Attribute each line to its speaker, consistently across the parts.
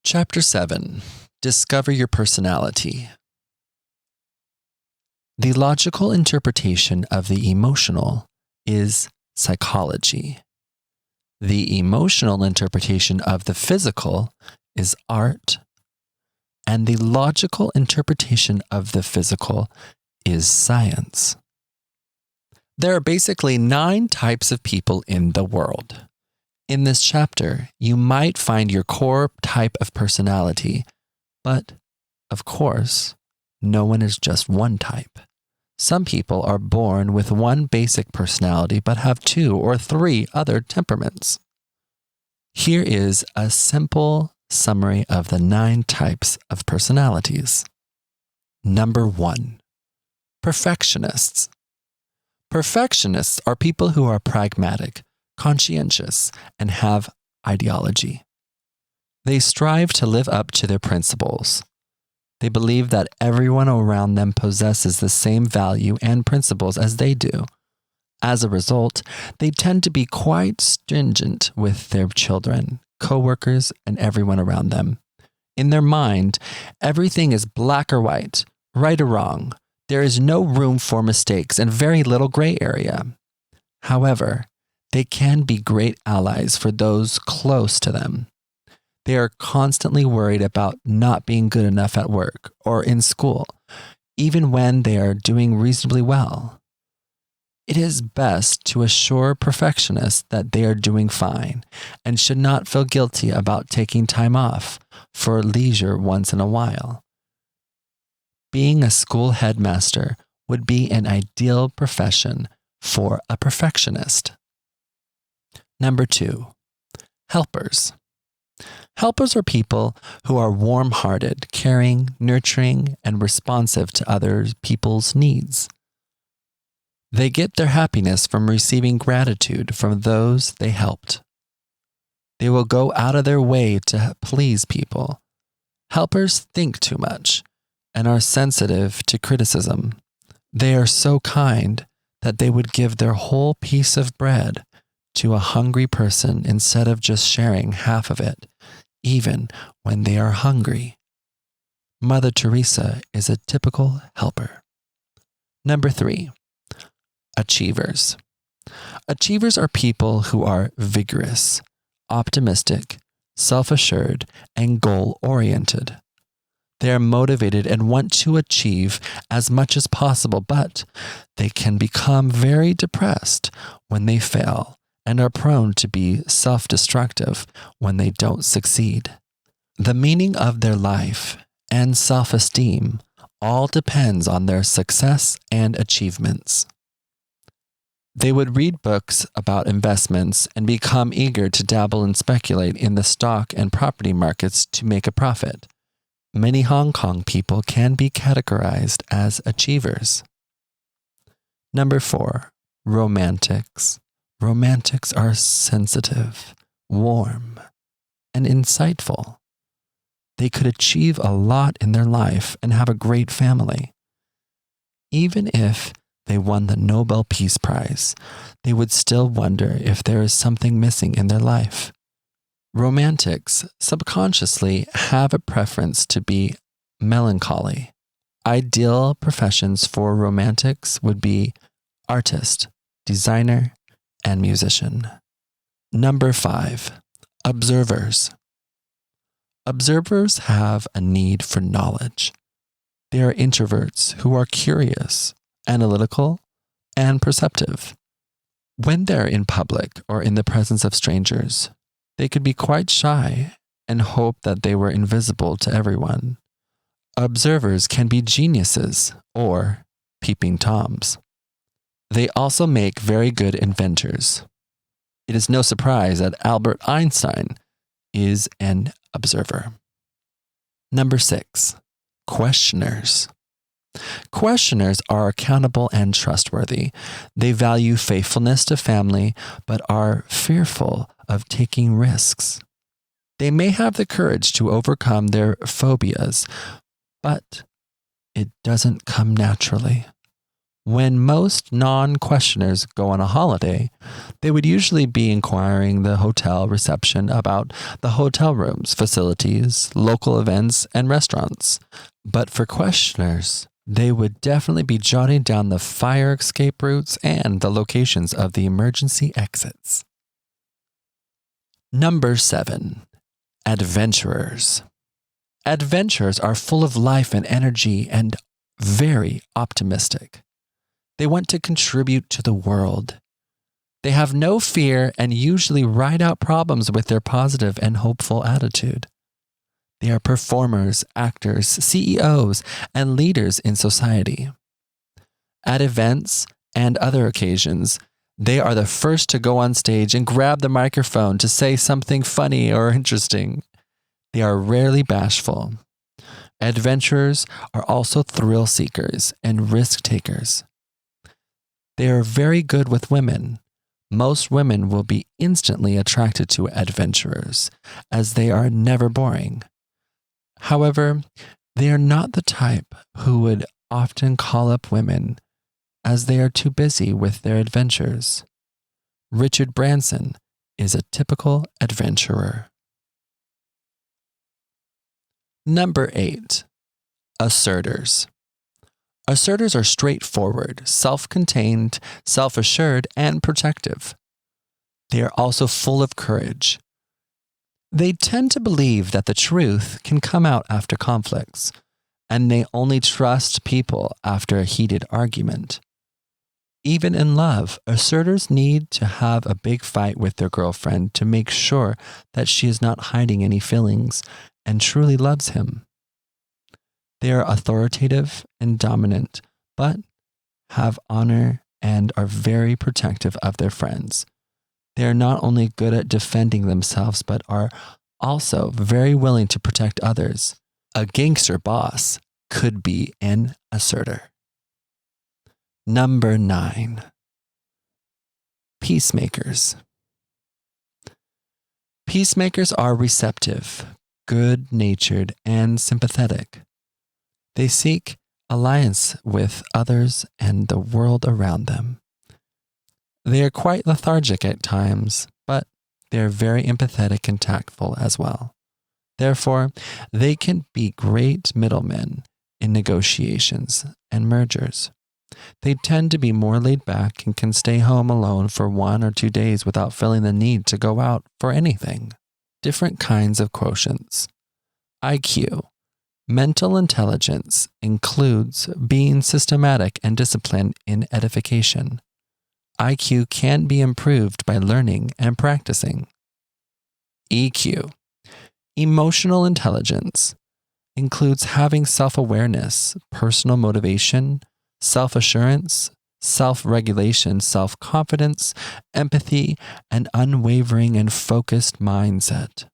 Speaker 1: Chapter 7. Discover Your Personality. The logical interpretation of the emotional is psychology. The emotional interpretation of the physical is art. And the logical interpretation of the physical is science. There are basically 9 types of people in the world. In this chapter, you might find your core type of personality, but, of course, no one is just one type. Some people are born with one basic personality but have 2 or 3 other temperaments. Here is a simple summary of the 9 types of personalities. Number 1. Perfectionists. Perfectionists are people who are pragmatic, conscientious, and have ideology. They strive to live up to their principles. They believe that everyone around them possesses the same value and principles as they do. As a result, they tend to be quite stringent with their children, co-workers, and everyone around them. In their mind, everything is black or white, right or wrong. There is no room for mistakes and very little gray area. However, they can be great allies for those close to them. They are constantly worried about not being good enough at work or in school, even when they are doing reasonably well. It is best to assure perfectionists that they are doing fine and should not feel guilty about taking time off for leisure once in a while. Being a school headmaster would be an ideal profession for a perfectionist. Number 2. Helpers. Helpers are people who are warm-hearted, caring, nurturing, and responsive to other people's needs. They get their happiness from receiving gratitude from those they helped. They will go out of their way to please people. Helpers think too much and are sensitive to criticism. They are so kind that they would give their whole piece of bread to a hungry person instead of just sharing half of it, even when they are hungry. Mother Teresa is a typical helper. Number 3. Achievers. Achievers are people who are vigorous, optimistic, self-assured, and goal-oriented. They are motivated and want to achieve as much as possible, but they can become very depressed when they fail and are prone to be self-destructive when they don't succeed. The meaning of their life and self-esteem all depends on their success and achievements. They would read books about investments and become eager to dabble and speculate in the stock and property markets to make a profit. Many Hong Kong people can be categorized as achievers. Number 4. Romantics. Romantics are sensitive, warm, and insightful. They could achieve a lot in their life and have a great family. Even if they won the Nobel Peace Prize, they would still wonder if there is something missing in their life. Romantics subconsciously have a preference to be melancholy. Ideal professions for romantics would be artist, designer, and musician. Number 5. Observers. Observers have a need for knowledge. They are introverts who are curious, analytical, and perceptive. When they're in public or in the presence of strangers, they could be quite shy and hope that they were invisible to everyone. Observers can be geniuses or peeping toms. They also make very good inventors. It is no surprise that Albert Einstein is an observer. Number 6. Questioners. Questioners are accountable and trustworthy. They value faithfulness to family, but are fearful of taking risks. They may have the courage to overcome their phobias, but it doesn't come naturally. When most non-questioners go on a holiday, they would usually be inquiring the hotel reception about the hotel rooms, facilities, local events, and restaurants. But for questioners, they would definitely be jotting down the fire escape routes and the locations of the emergency exits. Number 7. Adventurers. Adventurers are full of life and energy and very optimistic. They want to contribute to the world. They have no fear and usually ride out problems with their positive and hopeful attitude. They are performers, actors, CEOs, and leaders in society. At events and other occasions, they are the first to go on stage and grab the microphone to say something funny or interesting. They are rarely bashful. Adventurers are also thrill seekers and risk takers. They are very good with women. Most women will be instantly attracted to adventurers, as they are never boring. However, they are not the type who would often call up women, as they are too busy with their adventures. Richard Branson is a typical adventurer. Number 8. Asserters. Asserters are straightforward, self-contained, self-assured, and protective. They are also full of courage. They tend to believe that the truth can come out after conflicts, and they only trust people after a heated argument. Even in love, asserters need to have a big fight with their girlfriend to make sure that she is not hiding any feelings and truly loves him. They are authoritative and dominant, but have honor and are very protective of their friends. They are not only good at defending themselves, but are also very willing to protect others. A gangster boss could be an asserter. Number 9. Peacemakers. Peacemakers are receptive, good-natured, and sympathetic. They seek alliance with others and the world around them. They are quite lethargic at times, but they are very empathetic and tactful as well. Therefore, they can be great middlemen in negotiations and mergers. They tend to be more laid back and can stay home alone for 1 or 2 days without feeling the need to go out for anything. Different kinds of quotients. IQ. Mental intelligence includes being systematic and disciplined in edification. IQ can be improved by learning and practicing. EQ. Emotional intelligence includes having self-awareness, personal motivation, self-assurance, self-regulation, self-confidence, empathy, and unwavering and focused mindset.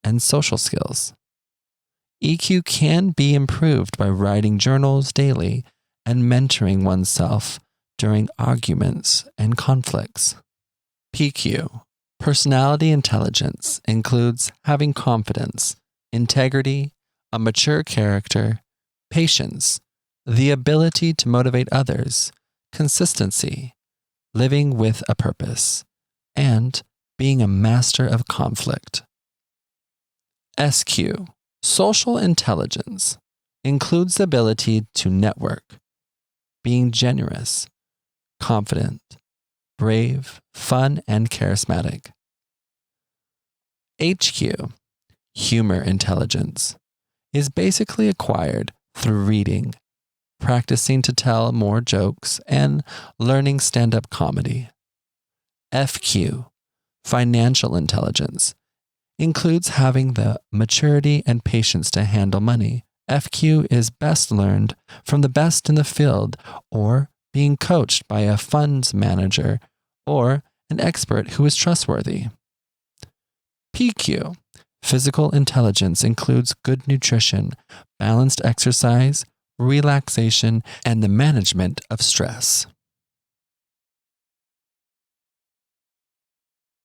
Speaker 1: And social skills. EQ can be improved by writing journals daily and mentoring oneself during arguments and conflicts. PQ. Personality intelligence includes having confidence, integrity, a mature character, patience, the ability to motivate others, consistency, living with a purpose, and being a master of conflict. SQ. Social intelligence includes the ability to network, being generous, confident, brave, fun, and charismatic. HQ, humor intelligence, is basically acquired through reading, practicing to tell more jokes, and learning stand-up comedy. FQ, financial intelligence, includes having the maturity and patience to handle money. FQ is best learned from the best in the field or being coached by a funds manager or an expert who is trustworthy. PQ, physical intelligence, includes good nutrition, balanced exercise, relaxation, and the management of stress.